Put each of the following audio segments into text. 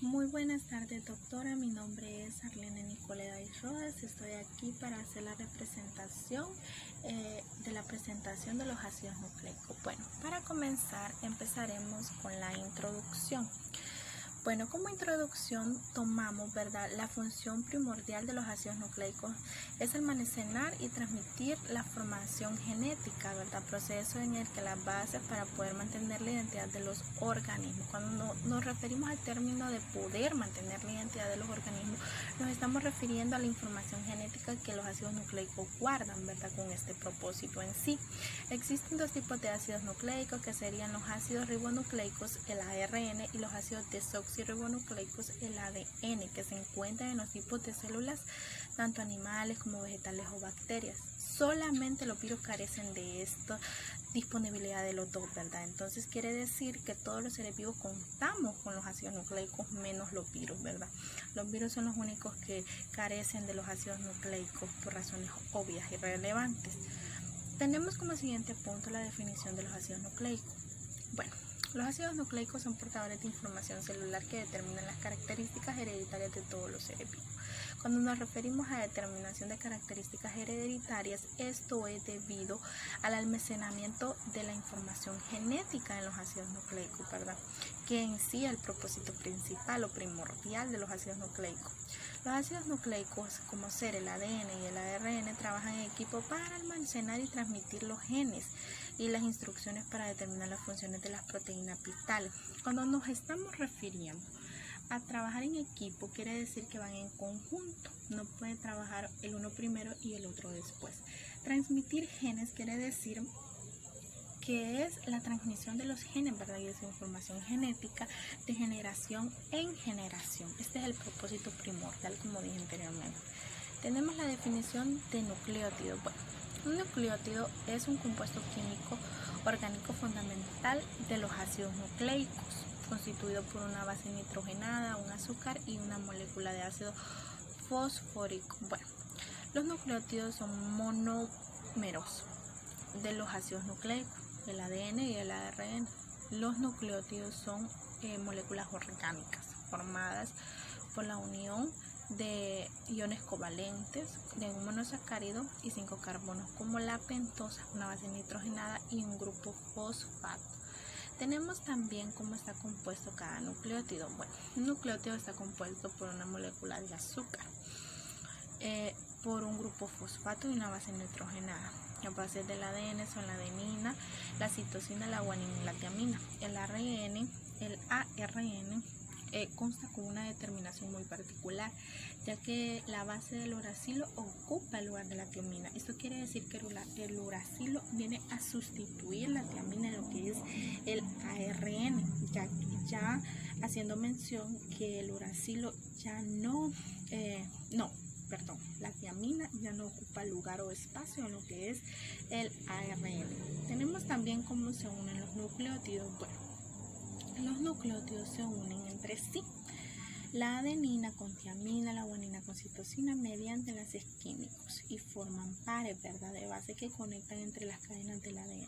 Muy buenas tardes, doctora. Mi nombre es Arlene Nicoleda Rodas. Estoy aquí para hacer la representación de la presentación de los ácidos nucleicos. Bueno, para comenzar empezaremos con la introducción. Bueno, como introducción tomamos, ¿verdad? La función primordial de los ácidos nucleicos es almacenar y transmitir la información genética, ¿verdad? Proceso en el que las bases para poder mantener la identidad de los organismos. Cuando nos referimos al término de poder mantener la identidad de los organismos, nos estamos refiriendo a la información genética que los ácidos nucleicos guardan, ¿verdad? Con este propósito en sí. Existen dos tipos de ácidos nucleicos que serían los ácidos ribonucleicos, el ARN, y los ácidos desoxirribonucleicos, el ADN, que se encuentran en los tipos de células tanto animales como vegetales o bacterias. Solamente los virus carecen de esta disponibilidad de los dos, ¿verdad? Entonces quiere decir que todos los seres vivos contamos con los ácidos nucleicos menos los virus, ¿verdad? Los virus son los únicos que carecen de los ácidos nucleicos por razones obvias y relevantes. Tenemos como siguiente punto la definición de los ácidos nucleicos. Bueno, los ácidos nucleicos son portadores de información celular que determinan las características hereditarias de todos los seres vivos. Cuando nos referimos a determinación de características hereditarias, esto es debido al almacenamiento de la información genética en los ácidos nucleicos, ¿verdad? Que en sí es el propósito principal o primordial de los ácidos nucleicos. Los ácidos nucleicos, como ser el ADN y el ARN, trabajan en equipo para almacenar y transmitir los genes y las instrucciones para determinar las funciones de las proteínas vitales. Cuando nos estamos refiriendo a trabajar en equipo, quiere decir que van en conjunto, no pueden trabajar el uno primero y el otro después. Transmitir genes quiere decir que es la transmisión de los genes, ¿verdad? Y de su información genética de generación en generación. Este es el propósito primordial, como dije anteriormente. Tenemos la definición de nucleótido. Bueno, un nucleótido es un compuesto químico orgánico fundamental de los ácidos nucleicos, constituido por una base nitrogenada, un azúcar y una molécula de ácido fosfórico. Bueno, los nucleótidos son monómeros de los ácidos nucleicos, el ADN y el ARN. Los nucleótidos son moléculas orgánicas formadas por la unión de iones covalentes de un monosacárido y 5 carbonos, como la pentosa, una base nitrogenada y un grupo fosfato. Tenemos también cómo está compuesto cada nucleótido. Bueno, un nucleótido está compuesto por una molécula de azúcar, por un grupo fosfato y una base nitrogenada. Las bases del ADN son la adenina, la citosina, la guanina y la tiamina. El ARN consta con una determinación muy particular, ya que la base del uracilo ocupa el lugar de la tiamina. Esto quiere decir que el uracilo viene a sustituir la tiamina en lo que es el ARN, ya haciendo mención que el uracilo ya la tiamina ya no ocupa lugar o espacio en lo que es el ARN. Tenemos también cómo se unen los nucleótidos. Bueno, los nucleótidos se unen entre sí. La adenina con tiamina, la guanina con citosina mediante enlaces químicos y forman pares, ¿verdad?, de base que conectan entre las cadenas del ADN.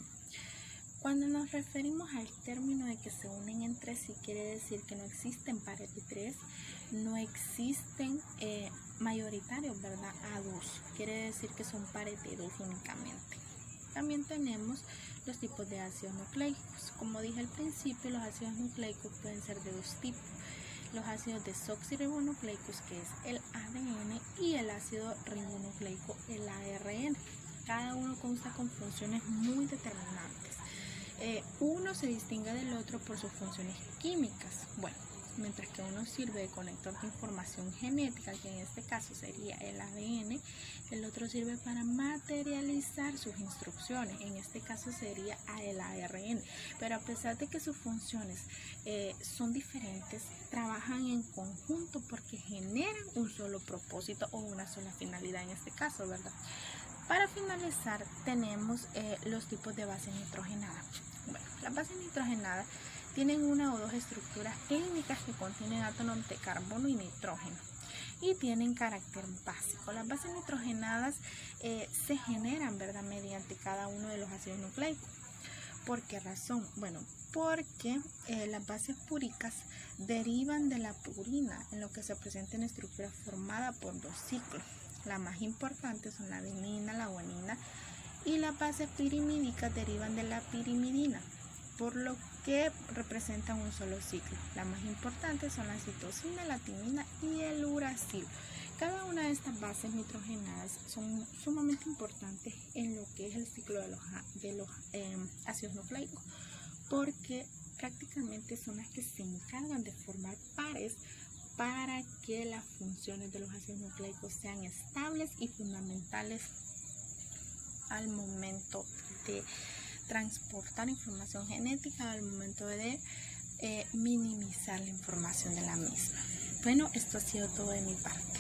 Cuando nos referimos al término de que se unen entre sí, quiere decir que no existen pares de 3, no existen mayoritarios, ¿verdad?, a 2. Quiere decir que son pares de 2 únicamente. También tenemos los tipos de ácidos nucleicos. Como dije al principio, los ácidos nucleicos pueden ser de dos tipos. Los ácidos desoxirribonucleicos, que es el ADN, y el ácido ribonucleico, el ARN. Cada uno consta con funciones muy determinantes. Uno se distingue del otro por sus funciones químicas. Bueno, mientras que uno sirve de conector de información genética, que en este caso sería el ADN, el otro sirve para materializar sus instrucciones, en este caso sería el ARN. Pero a pesar de que sus funciones son diferentes, trabajan en conjunto porque generan un solo propósito o una sola finalidad en este caso, ¿verdad? Para finalizar, tenemos los tipos de base nitrogenada. Bueno, las bases nitrogenadas tienen una o dos estructuras químicas que contienen átomos de carbono y nitrógeno y tienen carácter básico. Las bases nitrogenadas se generan, ¿verdad?, mediante cada uno de los ácidos nucleicos. ¿Por qué razón? Bueno, porque las bases púricas derivan de la purina, en lo que se presenta en estructura formada por dos ciclos. Las más importantes son la adenina, la guanina, y las bases pirimídicas derivan de la pirimidina, por lo que representan un solo ciclo. Las más importantes son la citosina, la timina y el uracilo. Cada una de estas bases nitrogenadas son sumamente importantes en lo que es el ciclo de los ácidos nucleicos, porque prácticamente son las que se encargan de formar pares para que las funciones de los ácidos nucleicos sean estables y fundamentales al momento de transportar información genética, al momento de minimizar la información de la misma. Bueno, esto ha sido todo de mi parte.